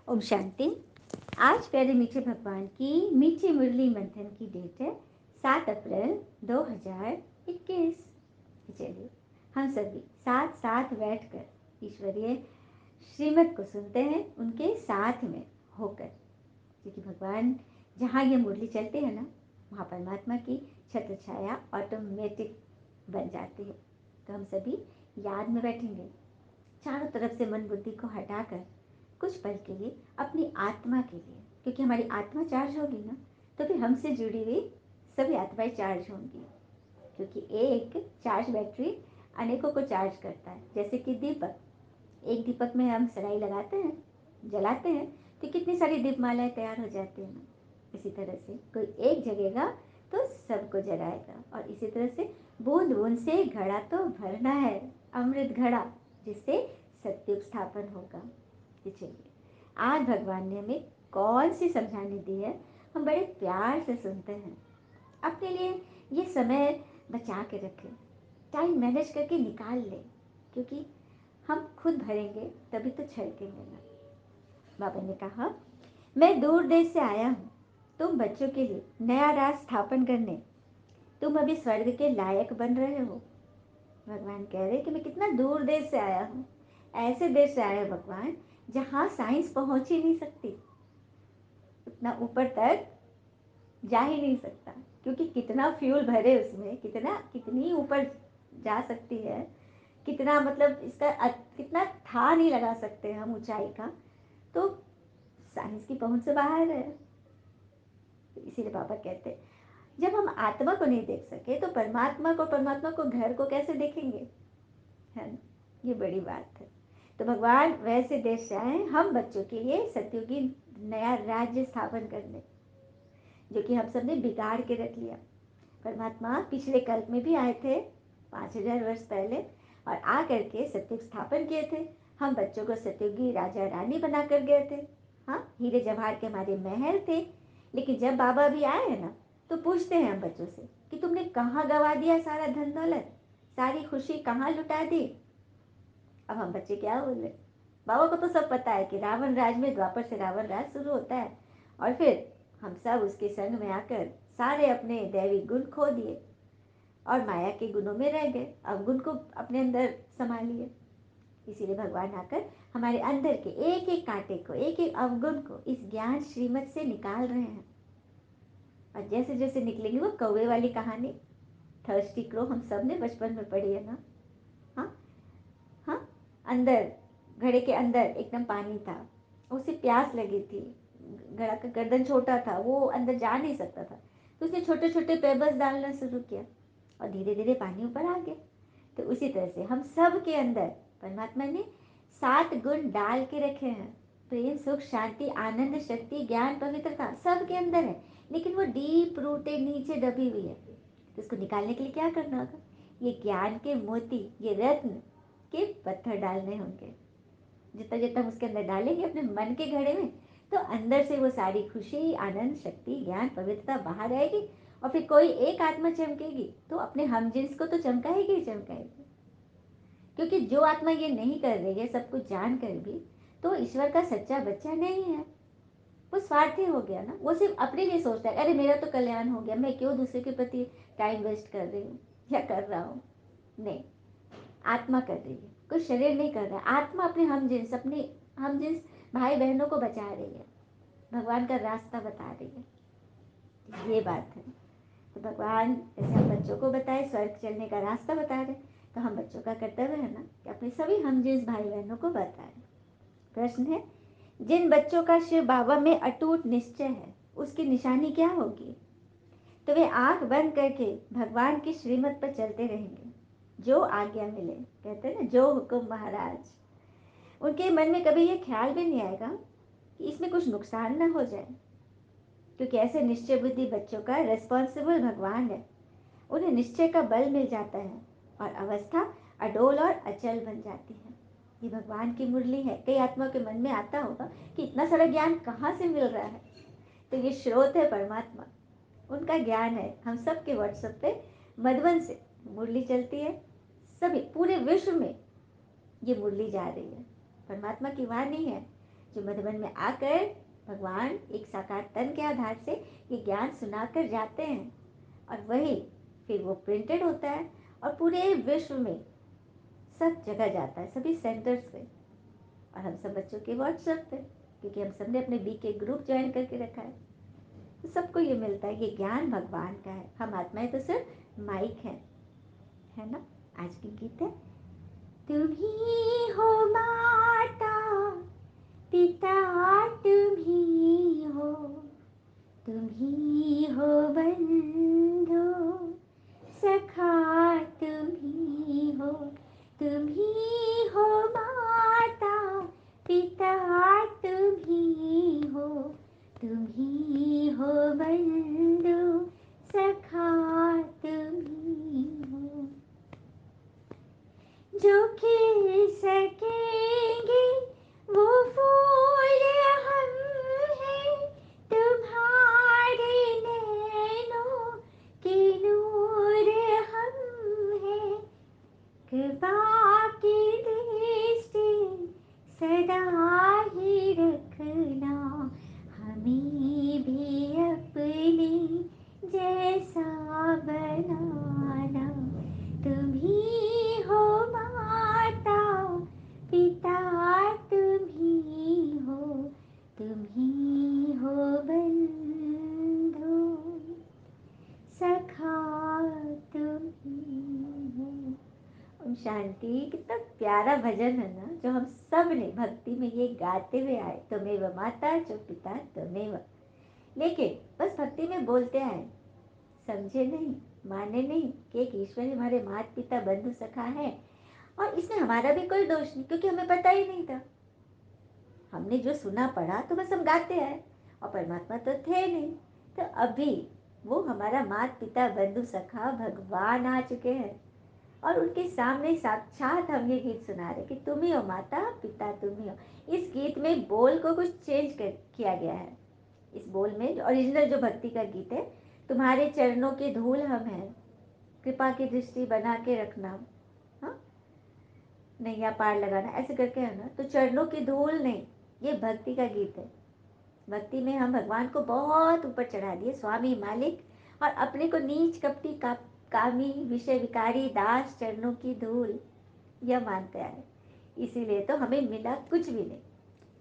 ओम शांति। आज प्यारे मीठे भगवान की मीठी मुरली मंथन की डेट है 7 अप्रैल 2021। चलिए हम सभी साथ साथ बैठकर ईश्वरीय श्रीमत को सुनते हैं उनके साथ में होकर, क्योंकि भगवान जहाँ ये मुरली चलते हैं ना, वहाँ परमात्मा की छत्र छाया ऑटोमेटिक बन जाती है। तो हम सभी याद में बैठेंगे, चारों तरफ से मन बुद्धि को हटाकर कुछ पल के लिए अपनी आत्मा के लिए, क्योंकि हमारी आत्मा चार्ज होगी ना तो फिर हमसे जुड़ी हुई सभी आत्माएं चार्ज होंगी, क्योंकि एक चार्ज बैटरी अनेकों को चार्ज करता है। जैसे कि दीपक, एक दीपक में हम सलाई लगाते हैं, जलाते हैं तो कितनी सारी दीपमालाएं तैयार हो जाती हैं ना। इसी तरह से कोई एक जगेगा तो सबको जगाएगा, और इसी तरह से बूंद बूंद से घड़ा तो भरना है, अमृत घड़ा, जिससे सत्युग स्थापन होगा। चलिए आज भगवान ने हमें कौन सी समझाने दी है, हम बड़े प्यार से सुनते हैं। अपने लिए ये समय बचा के रखें, टाइम मैनेज करके निकाल लें, क्योंकि हम खुद भरेंगे तभी तो छलकेंगे ना। बाबा ने कहा, मैं दूर देश से आया हूँ तुम बच्चों के लिए नया राज स्थापन करने। तुम अभी स्वर्ग के लायक बन रहे हो। भगवान कह रहे कि मैं कितना दूर देश से आया हूँ, ऐसे देश से आया भगवान जहाँ साइंस पहुँच ही नहीं सकती, उतना ऊपर तक जा ही नहीं सकता, क्योंकि कितना फ्यूल भरे उसमें, कितनी ऊपर जा सकती है, कितना मतलब इसका कितना था नहीं लगा सकते हम ऊंचाई का, तो साइंस की पहुंच से बाहर है। इसीलिए बाबा कहते हैं, जब हम आत्मा को नहीं देख सके तो परमात्मा को घर को कैसे देखेंगे, है ना। ये बड़ी बात है। तो भगवान वैसे देश से आए हम बच्चों के लिए सत्युगी नया राज्य स्थापन करने, जो कि हम सब ने बिगाड़ के रख लिया। परमात्मा पिछले कल्प में भी आए थे 5000 वर्ष पहले, और आ करके सत्युग स्थापन किए थे। हम बच्चों को सत्युगी राजा रानी बना कर गए थे। हाँ, हीरे जवाहर के हमारे महल थे। लेकिन जब बाबा भी आए हैं ना, तो पूछते हैं हम बच्चों से कि तुमने कहाँ गवा दिया सारा धन दौलत, सारी खुशी कहाँ लुटा दी। अब हम बच्चे क्या बोले, बाबा को तो सब पता है कि रावण राज में द्वापर से रावण राज शुरू होता है, और फिर हम सब उसके संग में आकर सारे अपने दैवी गुण खो दिए और माया के गुणों में रह गए, अवगुण को अपने अंदर समा लिए। इसीलिए भगवान आकर हमारे अंदर के एक एक कांटे को, एक एक अवगुण को इस ज्ञान श्रीमत से निकाल रहे हैं। और जैसे जैसे निकलेंगे, वो कौवे वाली कहानी, थर्स्टी क्रो, हम सब ने बचपन में पढ़ी है ना। हाँ हाँ, अंदर घड़े के अंदर एकदम पानी था, उसे प्यास लगी थी, घड़ा का गर्दन छोटा था, वो अंदर जा नहीं सकता था, तो उसने छोटे छोटे पेबल्स डालना शुरू किया और धीरे धीरे पानी ऊपर आ गया। तो उसी तरह से हम सब के अंदर परमात्मा ने 7 गुण डाल के रखे हैं। प्रेम, सुख, शांति, आनंद, शक्ति, ज्ञान, पवित्रता सब के अंदर है, लेकिन वो डीप रूटेड नीचे दबी हुई है। तो इसको निकालने के लिए क्या करना होगा, ये ज्ञान के मोती, ये रत्न के पत्थर डालने होंगे। जितना जितना हम उसके अंदर डालेंगे अपने मन के घड़े में, तो अंदर से वो सारी खुशी, आनंद, शक्ति, ज्ञान, पवित्रता बाहर आएगी। और फिर कोई एक आत्मा चमकेगी तो अपने हम जिन्स को तो चमकाएगी ही चमकाएगी, क्योंकि जो आत्मा ये नहीं कर रही है सब कुछ जान कर भी, तो ईश्वर का सच्चा बच्चा नहीं है। वो स्वार्थी हो गया ना, वो सिर्फ अपने लिए सोचता है, अरे मेरा तो कल्याण हो गया, मैं क्यों दूसरे के प्रति टाइम वेस्ट कर रही हूँ या कर रहा हूँ। नहीं, आत्मा कर रही है, कोई शरीर नहीं कर रहा है। आत्मा अपने हम जिन्स भाई बहनों को बचा रही है, भगवान का रास्ता बता रही है। ये बात है। तो भगवान जैसे हम बच्चों को बताए स्वर्ग चलने का रास्ता बता रहे, तो हम बच्चों का कर्तव्य है ना कि अपने सभी हम जिन्स भाई बहनों को बताएं। प्रश्न है, जिन बच्चों का शिव बाबा में अटूट निश्चय है, उसकी निशानी क्या होगी। तो वे आंख बंद करके भगवान की श्रीमत पर चलते रहेंगे, जो आज्ञा मिले। कहते हैं ना, जो हुक्म महाराज। उनके मन में कभी ये ख्याल भी नहीं आएगा कि इसमें कुछ नुकसान ना हो जाए, क्योंकि ऐसे निश्चय बुद्धि बच्चों का रिस्पॉन्सिबल भगवान है। उन्हें निश्चय का बल मिल जाता है और अवस्था अडोल और अचल बन जाती है। ये भगवान की मुरली है। कई आत्मा के मन में आता होगा कि इतना सारा ज्ञान कहाँ से मिल रहा है, तो ये स्रोत है परमात्मा, उनका ज्ञान है। हम सब के व्हाट्सएप पे मधुबन से मुरली चलती है, सभी पूरे विश्व में ये मुरली जा रही है। परमात्मा की वाणी है जो मधुबन में आकर भगवान एक साकार तन के आधार से ये ज्ञान सुनाकर जाते हैं, और वही फिर वो प्रिंटेड होता है और पूरे विश्व में सब जगह जाता है, सभी सेंटर्स पे, और हम सब बच्चों के व्हाट्सएप पे, क्योंकि हम सब ने अपने बी के ग्रुप ज्वाइन करके रखा है। तो सबको ये मिलता है, ये ज्ञान भगवान का है, हम आत्माएं तो सिर्फ माइक हैं, है ना। आज की गीत है, तुम ही हो माता पिता, तुम ही हो, तुम ही हो बंधु सखा, तुम ही हो, तुम ही हो माता पिता, तुम ही हो, तुम ही हो बंधु सखा, तुम ही हो, जो खिल सकेंगे वो फूल हम हैं, तुम्हारे नैनों के नूर हम हैं, कृपा की दृष्टि सदा ही रखना, हमें भी अपने जैसा बनाना, तुम ही हो माता पिता, तुम ही हो, तुम ही हो बंधु सखा, तुम ही हो। ओम शांति। कितना प्यारा भजन है ना, जो हम सब ने भक्ति में ये गाते हुए आए, त्वमेव माता च पिता त्वमेव। लेकिन बस भक्ति में बोलते आए, समझे नहीं, माने नहीं कि एक ईश्वर हमारे माता पिता बंधु सखा है, और इसमें हमारा भी कोई दोष नहीं, क्योंकि हमें पता ही नहीं था। हमने जो सुना पढ़ा तो बस हम गाते आए, और परमात्मा तो थे नहीं। तो अभी वो हमारा माता पिता बंधु सखा भगवान आ चुके हैं, और उनके सामने साक्षात हम ये गीत सुना रहे कि तुम ही हो माता पिता, तुम ही हो। इस गीत में बोल को कुछ चेंज किया गया है। इस बोल में ओरिजिनल जो भक्ति का गीत है, तुम्हारे चरणों के धूल हम हैं, कृपा की दृष्टि बना के रखना, हाँ, नैया पार लगाना, ऐसे करके है ना। तो चरणों की धूल नहीं, ये भक्ति का गीत है। भक्ति में हम भगवान को बहुत ऊपर चढ़ा दिए, स्वामी मालिक, और अपने को नीच कपटी कामी विषय विकारी दास चरणों की धूल यह मानते आए। इसीलिए तो हमें मिला कुछ भी नहीं,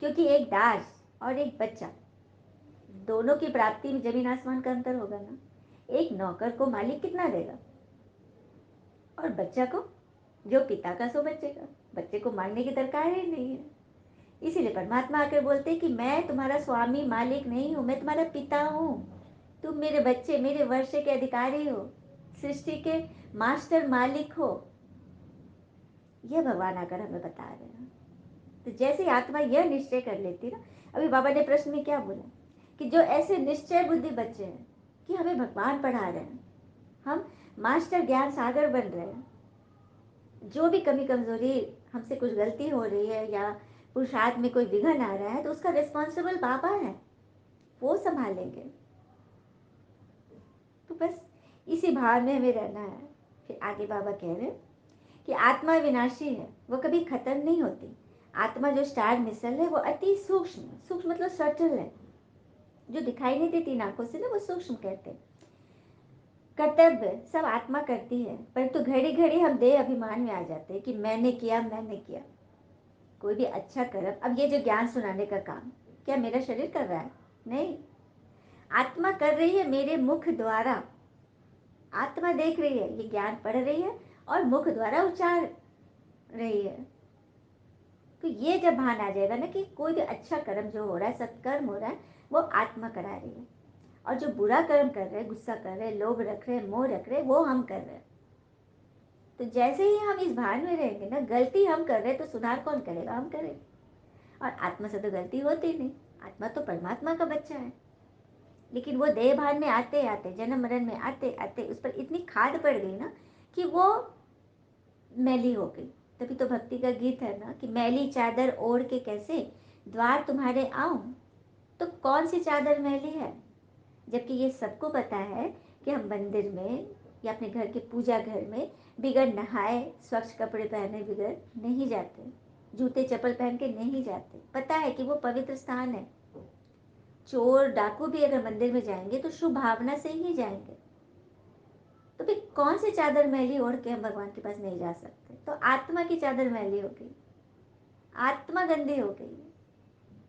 क्योंकि एक दास और एक बच्चा, दोनों की प्राप्ति में जमीन आसमान का अंतर होगा ना। एक नौकर को मालिक कितना देगा, और बच्चा को जो पिता का सो बच्चे का, बच्चे को मांगने की दरकार ही नहीं है। इसीलिए परमात्मा आकर बोलते कि मैं तुम्हारा स्वामी मालिक नहीं हूँ, मैं तुम्हारा पिता हूँ, तुम मेरे बच्चे, मेरे वर्ष के अधिकारी हो, सृष्टि के मास्टर मालिक हो। यह भगवान आकर हमें बता रहे हैं। तो जैसे ही आत्मा यह निश्चय कर लेती ना, अभी बाबा ने प्रश्न में क्या बोला कि जो ऐसे निश्चय बुद्धि बच्चे हैं कि हमें भगवान पढ़ा रहे हैं, हम मास्टर ज्ञान सागर बन रहे हैं, जो भी कमी कमजोरी हमसे कुछ गलती हो रही है या पुरुषार्थ में कोई विघन आ रहा है, तो उसका रिस्पॉन्सिबल बाबा है, वो संभालेंगे। तो बस इसी भाव में हमें रहना है। फिर आगे बाबा कह रहे हैं कि आत्मा विनाशी है, वो कभी खत्म नहीं होती। आत्मा जो स्टार मिसल है वो अति सूक्ष्म, सूक्ष्म मतलब सटल है, जो दिखाई नहीं देती आंखों से ना, वो सूक्ष्म कहते हैं। कर्तव्य सब आत्मा करती है, परंतु घड़ी घड़ी हम देह अभिमान में आ जाते हैं कि मैंने किया, मैंने किया। कोई भी अच्छा कर्म, अब ये जो ज्ञान सुनाने का काम क्या मेरा शरीर कर रहा है? नहीं, आत्मा कर रही है मेरे मुख द्वारा। आत्मा देख रही है, ये ज्ञान पढ़ रही है और मुख द्वारा उच्चार रही है। तो ये जब भान आ जाएगा ना कि कोई भी अच्छा कर्म जो हो रहा है, सत्कर्म हो रहा है, वो आत्मा करा रही है, और जो बुरा कर्म कर रहे हैं, गुस्सा कर रहे हैं, लोभ रख रहे हैं, मोह रख रहे हैं, वो हम कर रहे हैं। तो जैसे ही हम इस भान में रहेंगे ना, गलती हम कर रहे हैं तो सुधार कौन करेगा? हम करेंगे। और आत्मा से तो गलती होती नहीं, आत्मा तो परमात्मा का बच्चा है। लेकिन वो देह भान में आते आते, जन्म मरण में आते आते उस पर इतनी खाद पड़ गई ना कि वो मैली हो गई। तभी तो भक्ति का गीत है ना कि मैली चादर ओढ़ के कैसे द्वार तुम्हारे आऊं। तो कौन सी चादर मैली है? जबकि ये सबको पता है कि हम मंदिर में या अपने घर के पूजा घर में बिगड़ नहाए स्वच्छ कपड़े पहने बिगड़ नहीं जाते। जूते चप्पल पहन के नहीं जाते, पता है कि वो पवित्र स्थान है। चोर डाकू भी अगर मंदिर में जाएंगे तो शुभ भावना से ही जाएंगे। तो फिर कौन सी चादर मैली ओढ़ के हम भगवान के पास नहीं जा सकते? तो आत्मा की चादर मैली हो गई, आत्मा गंदी हो गई।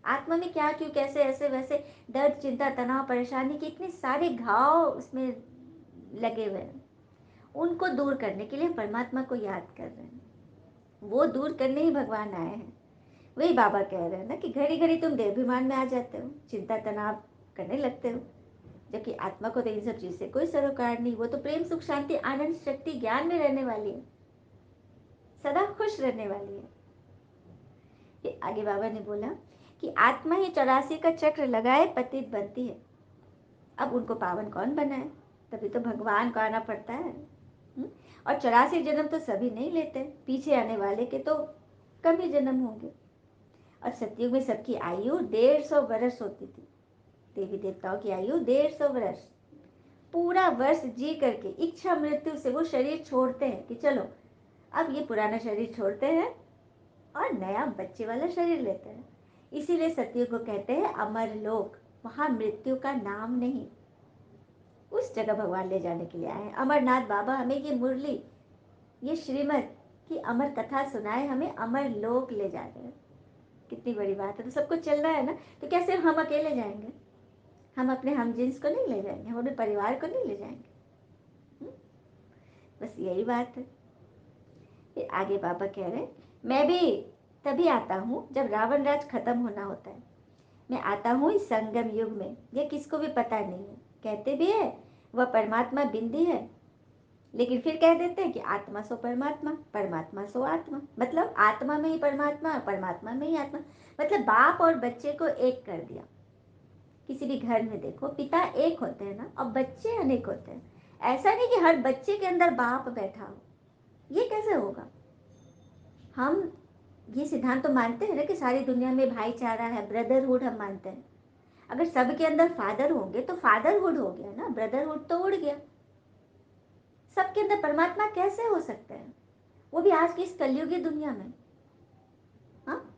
आत्मा में क्या क्यों कैसे ऐसे वैसे दर्द चिंता तनाव परेशानी के इतने सारे घाव उसमें लगे हुए हैं। उनको दूर करने के लिए परमात्मा को याद कर रहे हैं, वो दूर करने ही भगवान आए हैं। वही बाबा कह रहे हैं ना कि घड़ी घड़ी तुम देहाभिमान में आ जाते हो, चिंता तनाव करने लगते हो, जबकि आत्मा को तो इन सब चीज से कोई सरोकार नहीं। वो तो प्रेम सुख शांति आनंद शक्ति ज्ञान में रहने वाली है, सदा खुश रहने वाली है। फिर आगे बाबा ने बोला कि आत्मा ही 84 का चक्र लगाए पतित बनती है। अब उनको पावन कौन बनाए? तभी तो भगवान को आना पड़ता है। और 84 जन्म तो सभी नहीं लेते, पीछे आने वाले के तो कम ही जन्म होंगे। और सतयुग में सबकी आयु 150 वर्ष होती थी। देवी देवताओं की आयु 150 वर्ष। पूरा वर्ष जी करके इच्छा मृत्यु से वो शरीर छोड़ते हैं कि चलो अब ये पुराना शरीर छोड़ते हैं और नया बच्चे वाला शरीर लेते हैं। इसीलिए सतयुग को कहते हैं अमर लोक। वहां मृत्यु का नाम नहीं। उस जगह भगवान ले जाने के लिए आए हैं। अमरनाथ बाबा हमें ये मुरली, ये श्रीमद की अमर कथा सुनाए, हमें अमर लोक ले जा रहे हैं। कितनी बड़ी बात है। तो सबको चलना है ना, तो कैसे हम अकेले जाएंगे? हम अपने हम जिन्स को नहीं ले जाएंगे, हम अपने परिवार को नहीं ले जाएंगे। बस यही बात है। फिर आगे बाबा कह रहे हैं, मैं भी तभी आता हूँ जब रावण राज खत्म होना होता है। मैं आता हूँ इस संगम युग में, ये किसको भी पता नहीं है। कहते भी है वह परमात्मा बिंदी है, लेकिन फिर कह देते हैं कि आत्मा सो परमात्मा, परमात्मा सो आत्मा। मतलब आत्मा में ही परमात्मा, परमात्मा में ही आत्मा। मतलब बाप और बच्चे को एक कर दिया। किसी भी घर में देखो पिता एक होते हैं ना, और बच्चे अनेक होते हैं। ऐसा नहीं कि हर बच्चे के अंदर बाप बैठा हो, ये कैसे होगा? हम ये सिद्धांत तो मानते हैं ना कि सारी दुनिया में भाईचारा है, ब्रदरहुड हम मानते हैं। अगर सबके अंदर फादर होंगे तो फादरहुड हो गया ना, ब्रदरहुड तो उड़ गया। सबके अंदर परमात्मा कैसे हो सकते हैं, वो भी आज की इस कलयुगी दुनिया में? हाँ,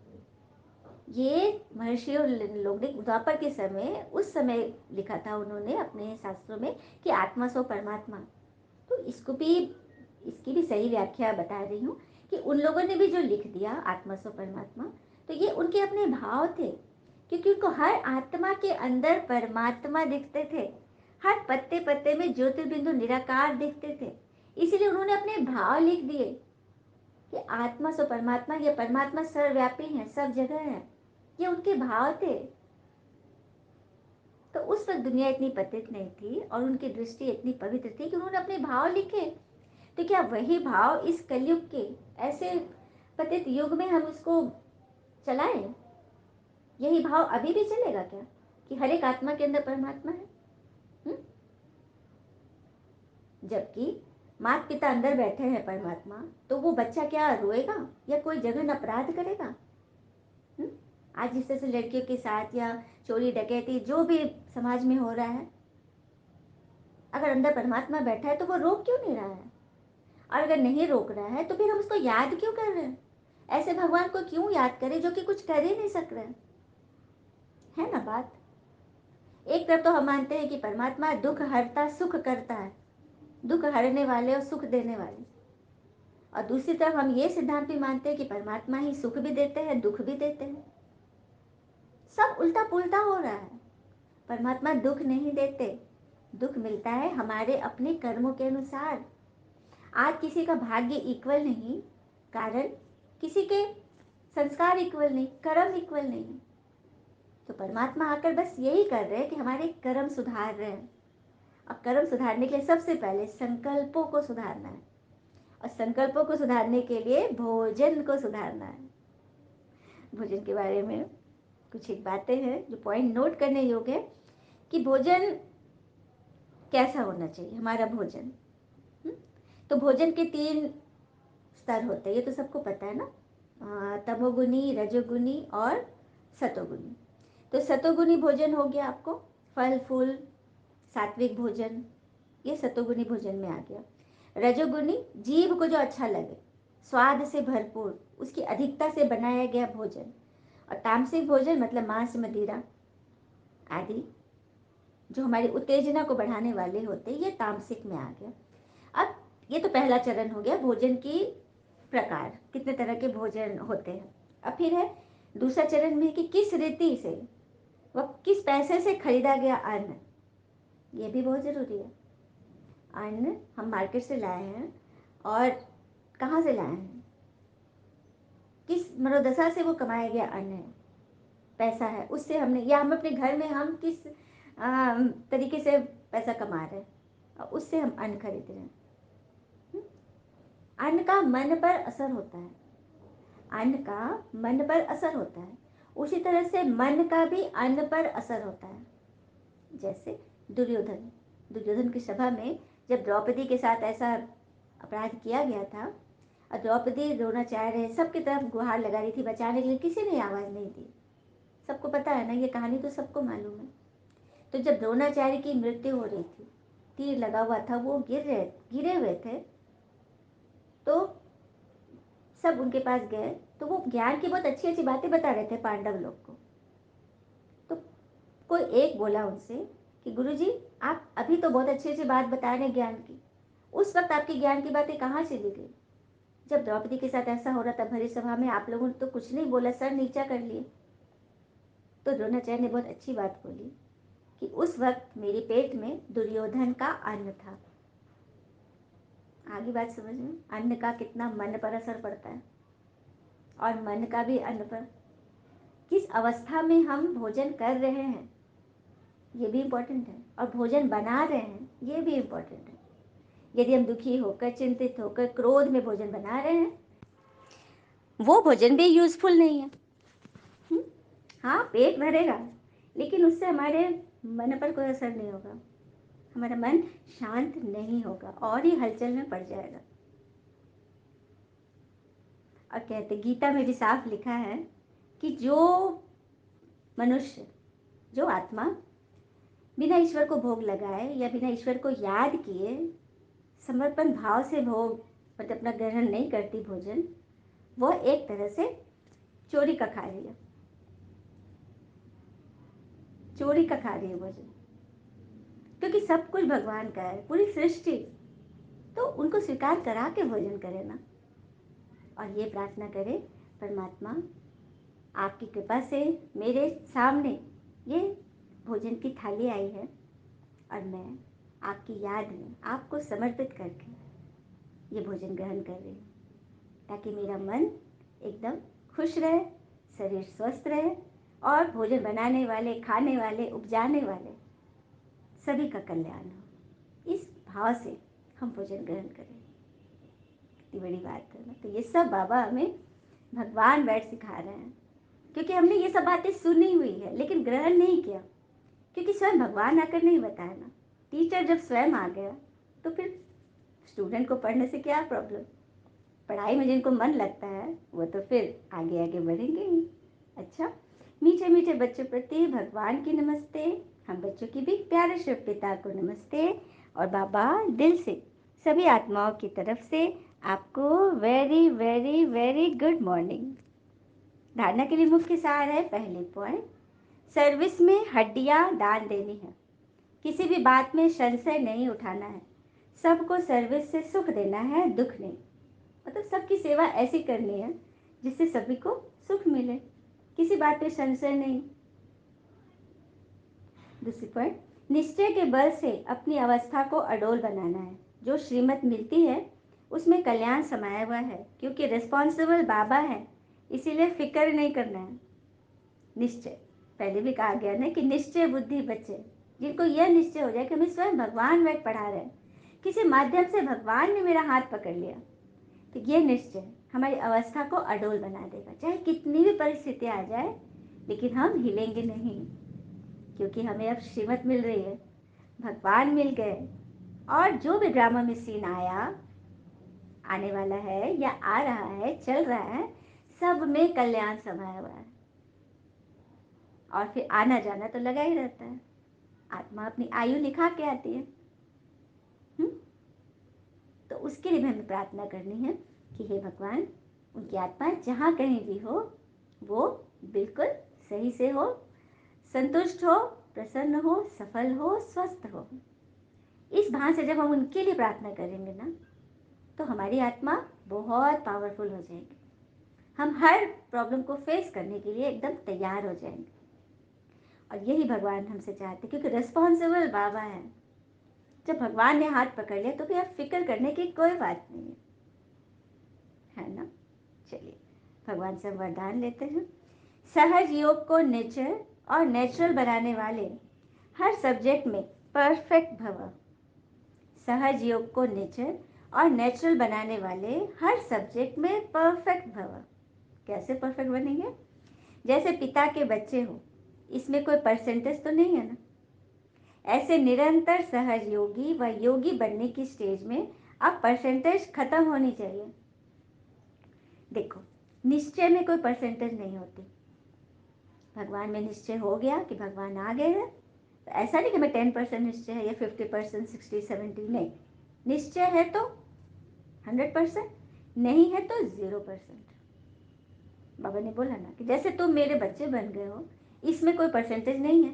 ये महर्षि लोग ने द्वापर के समय उस समय लिखा था उन्होंने अपने शास्त्रों में कि आत्मा सो परमात्मा। तो इसको भी, इसकी भी सही व्याख्या बता रही हूँ कि उन लोगों ने भी जो लिख दिया आत्मा सो परमात्मा, तो ये उनके अपने भाव थे, क्योंकि उनको हर आत्मा के अंदर परमात्मा दिखते थे। हर पत्ते पत्ते में ज्योतिर्बिंदु निराकार दिखते थे। इसीलिए उन्होंने अपने भाव लिख दिए कि आत्मा सो परमात्मा, ये परमात्मा सर्वव्यापी है, सब जगह है। ये उनके भाव थे। तो उस वक्त दुनिया इतनी पतित नहीं थी और उनकी दृष्टि इतनी पवित्र थी कि उन्होंने अपने भाव लिखे। तो क्या वही भाव इस कलयुग के ऐसे पतित युग में हम उसको चलाएं? यही भाव अभी भी चलेगा क्या कि हर एक आत्मा के अंदर परमात्मा है? जबकि माता पिता अंदर बैठे हैं परमात्मा, तो वो बच्चा क्या रोएगा या कोई जघन्य अपराध करेगा? आज जिस तरह से लड़कियों के साथ या चोरी डकैती जो भी समाज में हो रहा है, अगर अंदर परमात्मा बैठा है तो वो रोक क्यों नहीं रहा है? और अगर नहीं रोक रहा है तो फिर हम उसको याद क्यों कर रहे हैं? ऐसे भगवान को क्यों याद करें जो कि कुछ कर ही नहीं सक रहे? है ना बात? एक तरफ तो हम मानते हैं कि परमात्मा दुख हरता सुख करता है, दुख हरने वाले और सुख देने वाले। और दूसरी तरफ हम ये सिद्धांत भी मानते हैं कि परमात्मा ही सुख भी देते हैं दुख भी देते हैं। सब उल्टा पुल्टा हो रहा है। परमात्मा दुख नहीं देते, दुख मिलता है हमारे अपने कर्मों के अनुसार। आज किसी का भाग्य इक्वल नहीं, कारण किसी के संस्कार इक्वल नहीं, कर्म इक्वल नहीं। तो परमात्मा आकर बस यही कर रहे हैं कि हमारे कर्म सुधार रहे हैं। और कर्म सुधारने के लिए सबसे पहले संकल्पों को सुधारना है, और संकल्पों को सुधारने के लिए भोजन को सुधारना है। भोजन के बारे में कुछ एक बातें हैं जो पॉइंट नोट करने योग्य है कि भोजन कैसा होना चाहिए। हमारा भोजन, तो भोजन के 3 स्तर होते हैं, ये तो सबको पता है ना, तमोगुनी, रजोगुनी और सतोगुनी। तो सतोगुनी भोजन हो गया आपको फल फूल, सात्विक भोजन, ये सतोगुनी भोजन में आ गया। रजोगुनी जीभ को जो अच्छा लगे, स्वाद से भरपूर, उसकी अधिकता से बनाया गया भोजन। और तामसिक भोजन मतलब मांस, मदिरा आदि जो हमारी उत्तेजना को बढ़ाने वाले होते, ये तामसिक में आ गया। अब ये तो पहला चरण हो गया भोजन की प्रकार, कितने तरह के भोजन होते हैं। अब फिर है दूसरा चरण में कि किस रीति से, वह किस पैसे से खरीदा गया अन्न, ये भी बहुत ज़रूरी है। अन्न हम मार्केट से लाए हैं और कहाँ से लाए हैं, किस मनोदशा से वो कमाया गया अन्न है, पैसा है, उससे हमने, या हम अपने घर में हम किस तरीके से पैसा कमा रहे हैं और उससे हम अन्न खरीद रहे हैं। अन्न का मन पर असर होता है, अन्न का मन पर असर होता है, उसी तरह से मन का भी अन्न पर असर होता है। जैसे दुर्योधन, दुर्योधन की सभा में जब द्रौपदी के साथ ऐसा अपराध किया गया था और द्रौपदी रोना चाह रहे, सबकी तरफ गुहार लगा रही थी बचाने के लिए, किसी ने आवाज़ नहीं दी। सबको पता है ना, ये कहानी तो सबको मालूम है। तो जब द्रोणाचार्य की मृत्यु हो रही थी, तीर लगा हुआ था, वो गिरे हुए थे, तो सब उनके पास गए, तो वो ज्ञान की बहुत अच्छी अच्छी बातें बता रहे थे पांडव लोग को। तो कोई एक बोला उनसे कि गुरुजी, आप अभी तो बहुत अच्छी अच्छी बात बता रहे ज्ञान की, उस वक्त आपकी ज्ञान की बातें कहाँ चली गई? जब द्रौपदी के साथ ऐसा हो रहा था भरी सभा में, आप लोगों ने तो कुछ नहीं बोला, सर नीचा कर लिए। तो द्रोणाचार्य ने बहुत अच्छी बात बोली कि उस वक्त मेरे पेट में दुर्योधन का अन्न था। आगे बात समझ में, अन्न का कितना मन पर असर पड़ता है, और मन का भी अन्न पर, किस अवस्था में हम भोजन कर रहे हैं ये भी इम्पोर्टेंट है, और भोजन बना रहे हैं ये भी इम्पोर्टेंट है। यदि हम दुखी होकर, चिंतित होकर, क्रोध में भोजन बना रहे हैं, वो भोजन भी यूजफुल नहीं है। हाँ, पेट भरेगा, लेकिन उससे हमारे मन पर कोई असर नहीं होगा, हमारा मन शांत नहीं होगा और ही हलचल में पड़ जाएगा। और कहते, गीता में भी साफ लिखा है कि जो मनुष्य, जो आत्मा बिना ईश्वर को भोग लगाए या बिना ईश्वर को याद किए समर्पण भाव से भोग मतलब अपना ग्रहण नहीं करती भोजन, वह एक तरह से चोरी का खा रही है, चोरी का खा रही है भोजन। क्योंकि सब कुछ भगवान का है, पूरी सृष्टि, तो उनको स्वीकार करा के भोजन करे ना। और ये प्रार्थना करे, परमात्मा आपकी कृपा से मेरे सामने ये भोजन की थाली आई है और मैं आपकी याद में आपको समर्पित करके ये भोजन ग्रहण कर रही हूँ, ताकि मेरा मन एकदम खुश रहे, शरीर स्वस्थ रहे और भोजन बनाने वाले, खाने वाले, उपजाने वाले सभी का कल्याण हो। इस भाव से हम भोजन ग्रहण करें, कितनी बड़ी बात है ना। तो ये सब बाबा हमें भगवान बैठ सिखा रहे हैं, क्योंकि हमने ये सब बातें सुनी हुई है लेकिन ग्रहण नहीं किया, क्योंकि स्वयं भगवान आकर नहीं बताया ना। टीचर जब स्वयं आ गया तो फिर स्टूडेंट को पढ़ने से क्या प्रॉब्लम। पढ़ाई में जिनको मन लगता है वो तो फिर आगे आगे बढ़ेंगे ही। अच्छा, मीठे मीठे बच्चों प्रति भगवान की नमस्ते, हम बच्चों की भी प्यारे शिव पिता को नमस्ते, और बाबा दिल से सभी आत्माओं की तरफ से आपको very very very good morning. धारणा के लिए मुख्य सार है, पहले पॉइंट, सर्विस में हड्डियां दान देनी है, किसी भी बात में संशय नहीं उठाना है, सबको सर्विस से सुख देना है, दुख नहीं। मतलब सबकी सेवा ऐसी करनी है जिससे सभी को सुख मिले, किसी बात पे संशय नहीं। दूसरी पॉइंट, निश्चय के बल से अपनी अवस्था को अडोल बनाना है, जो श्रीमत मिलती है उसमें कल्याण समाया हुआ है, क्योंकि रिस्पॉन्सिबल बाबा है, इसीलिए फिक्र नहीं करना है। निश्चय, पहले भी कहा गया ना कि निश्चय बुद्धि बच्चे, जिनको यह निश्चय हो जाए कि हमें स्वयं भगवान बैठ पढ़ा रहे हैं, किसी माध्यम से भगवान ने मेरा हाथ पकड़ लिया, तो ये निश्चय हमारी अवस्था को अडोल बना देगा। चाहे कितनी भी परिस्थिति आ जाए, लेकिन हम हिलेंगे नहीं, क्योंकि हमें अब श्रीमत मिल रही है, भगवान मिल गए, और जो भी ड्रामा में सीन आया, आने वाला है या आ रहा है, चल रहा है, सब में कल्याण समाया हुआ है। और फिर आना जाना तो लगा ही रहता है, आत्मा अपनी आयु लिखा के आती है। तो उसके लिए हमें प्रार्थना करनी है कि हे भगवान, उनकी आत्मा जहाँ कहीं भी हो वो बिल्कुल सही से हो, संतुष्ट हो, प्रसन्न हो, सफल हो, स्वस्थ हो। इस भाव से जब हम उनके लिए प्रार्थना करेंगे ना, तो हमारी आत्मा बहुत पावरफुल हो जाएगी। हम हर प्रॉब्लम को फेस करने के लिए एकदम तैयार हो जाएंगे। और यही भगवान हमसे चाहते, क्योंकि रिस्पॉन्सिबल बाबा है। जब भगवान ने हाथ पकड़ लिया तो फिर अब फिक्र करने की कोई बात नहीं है ना। चलिए भगवान से वरदान लेते हैं। सहज योग को नेचर और नेचुरल बनाने वाले हर सब्जेक्ट में परफेक्ट भव। सहज योग को नेचर और नेचुरल बनाने वाले हर सब्जेक्ट में परफेक्ट भव। कैसे परफेक्ट बनेंगे? जैसे पिता के बच्चे हो, इसमें कोई परसेंटेज तो नहीं है ना। ऐसे निरंतर सहज योगी व योगी बनने की स्टेज में अब परसेंटेज खत्म होनी चाहिए। देखो, निश्चय में कोई परसेंटेज नहीं होती। भगवान में निश्चय हो गया कि भगवान आ गए हैं, तो ऐसा नहीं कि मैं 10% निश्चय है या 50%, 60-70, नहीं। निश्चय है तो 100%, नहीं है तो 0%। बाबा ने बोला ना कि जैसे तुम मेरे बच्चे बन गए हो, इसमें कोई परसेंटेज नहीं है।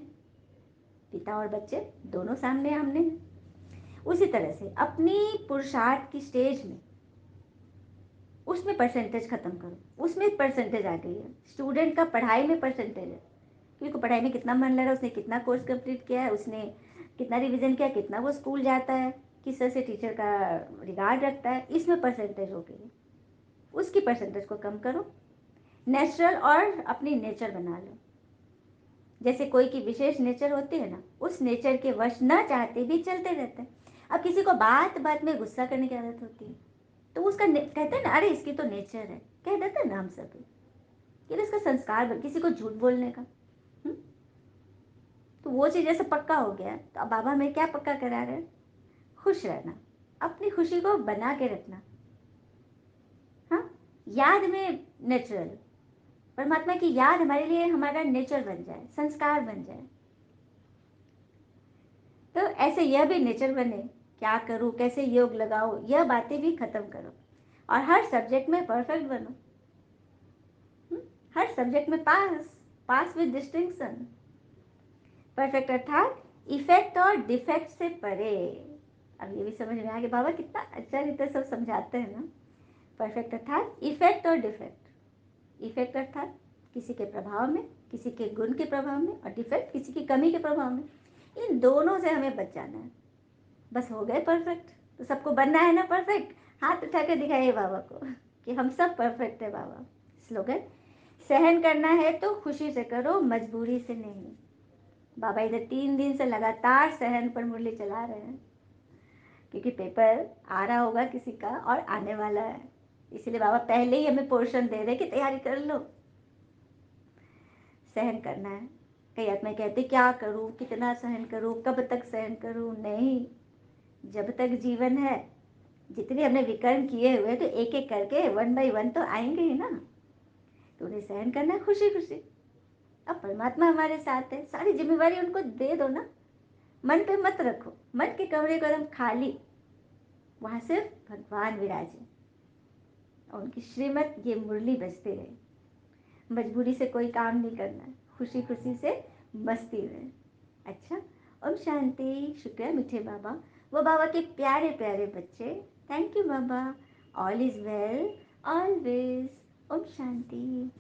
पिता और बच्चे दोनों सामने आमने हैं। उसी तरह से अपनी पुरुषार्थ की स्टेज में उसमें परसेंटेज खत्म करो। उसमें परसेंटेज आ गई है। स्टूडेंट का पढ़ाई में परसेंटेज है, क्योंकि पढ़ाई में कितना मन लगा, उसने कितना कोर्स कंप्लीट किया है, उसने कितना रिवीजन किया, कितना वो स्कूल जाता है, किस तरह से टीचर का रिगार्ड रखता है, इसमें परसेंटेज हो गई। उसकी परसेंटेज को कम करो, नेचुरल और अपनी नेचर बना लो। जैसे कोई की विशेष नेचर होती है ना, उस नेचर के वश न चाहते भी चलते रहते हैं। अब किसी को बात बात में गुस्सा करने की आदत होती है, तो उसका कहते हैं ना, अरे इसकी तो नेचर है, कह देते हैं ना हम सभी कि इसका संस्कार, किसी को झूठ बोलने का। तो वो चीज़ जैसे पक्का हो गया, तो अब बाबा हमें क्या पक्का करा रहे हैं? खुश रहना, अपनी खुशी को बना के रखना। हाँ, याद में नेचुरल, परमात्मा की याद हमारे लिए हमारा नेचर बन जाए, संस्कार बन जाए। तो ऐसे यह भी नेचर बने, क्या करूँ, कैसे योग लगाओ, यह बातें भी खत्म करो और हर सब्जेक्ट में परफेक्ट बनो। हर सब्जेक्ट में पास, पास विद डिस्टिंक्शन। परफेक्ट अर्थात इफेक्ट और डिफेक्ट से परे। अब ये भी समझ में आ गया, बाबा कितना अच्छा रीते सब समझाते हैं ना। परफेक्ट अर्थात इफेक्ट और डिफेक्ट। इफेक्ट अर्थात किसी के प्रभाव में, किसी के गुण के प्रभाव में, और डिफेक्ट किसी की कमी के प्रभाव में। इन दोनों से हमें बच जाना है। बस हो गए परफेक्ट। तो सबको बनना है ना परफेक्ट। हाथ उठा कर दिखाइए बाबा को कि हम सब परफेक्ट है बाबा। स्लोगन, सहन करना है तो खुशी से करो, मजबूरी से नहीं। बाबा इधर 3 दिन से लगातार सहन पर मुरली चला रहे हैं, क्योंकि पेपर आ रहा होगा किसी का और आने वाला है। इसलिए बाबा पहले ही हमें पोर्शन दे रहे कि तैयारी कर लो। सहन करना है। कई आत्माएं कहते क्या करूं, कितना सहन करूं, कब तक सहन करूं? नहीं, जब तक जीवन है, जितने हमने विकर्म किए हुए, तो एक एक करके 1 by 1 तो आएंगे ही ना। तो उन्हें सहन करना है खुशी खुशी। अब परमात्मा हमारे साथ है, सारी जिम्मेवारी उनको दे दो ना। मन पे मत रखो, मन के कमरे को एकदम खाली, वहां सिर्फ भगवान विराजे और उनकी श्रीमत ये मुरली बजते रहे। मजबूरी से कोई काम नहीं करना है, खुशी खुशी से मस्ती में। अच्छा, ओम शांति। शुक्रिया मीठे बाबा, वो बाबा के प्यारे प्यारे बच्चे। थैंक यू बाबा। All is well always. ओम शांति।